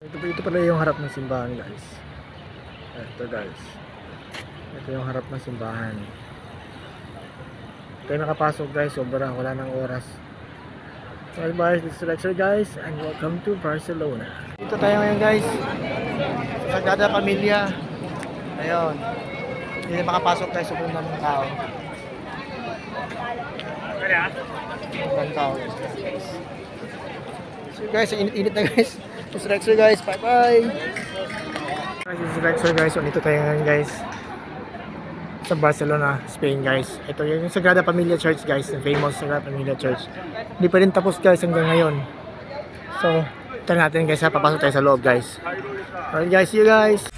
Ito pala yung harap ng simbahan, guys. Ito, guys. Ito yung harap ng simbahan. Tayo nakapasok, guys. Sobra, wala nang oras. Well, guys, this is Lexer, guys, and welcome to Barcelona. Dito tayo ngayon, guys, sa Sagrada Familia. Ayun. Hindi na makapasok, guys. Sobrang daming tao. Sobrang tao, guys. So, guys, init-init na, guys. This is Lexer, guys. Bye-bye. Guys, this is Lexer, guys. So, dito tayo ngayon, guys, sa Barcelona, Spain, guys. Ito yung Sagrada Familia Church, guys. Yung famous Sagrada Familia Church. Hindi pa rin tapos, guys, hanggang ngayon. So, ito natin, guys, ha. Papasok tayo sa loob, guys. Alright, guys. See you, guys.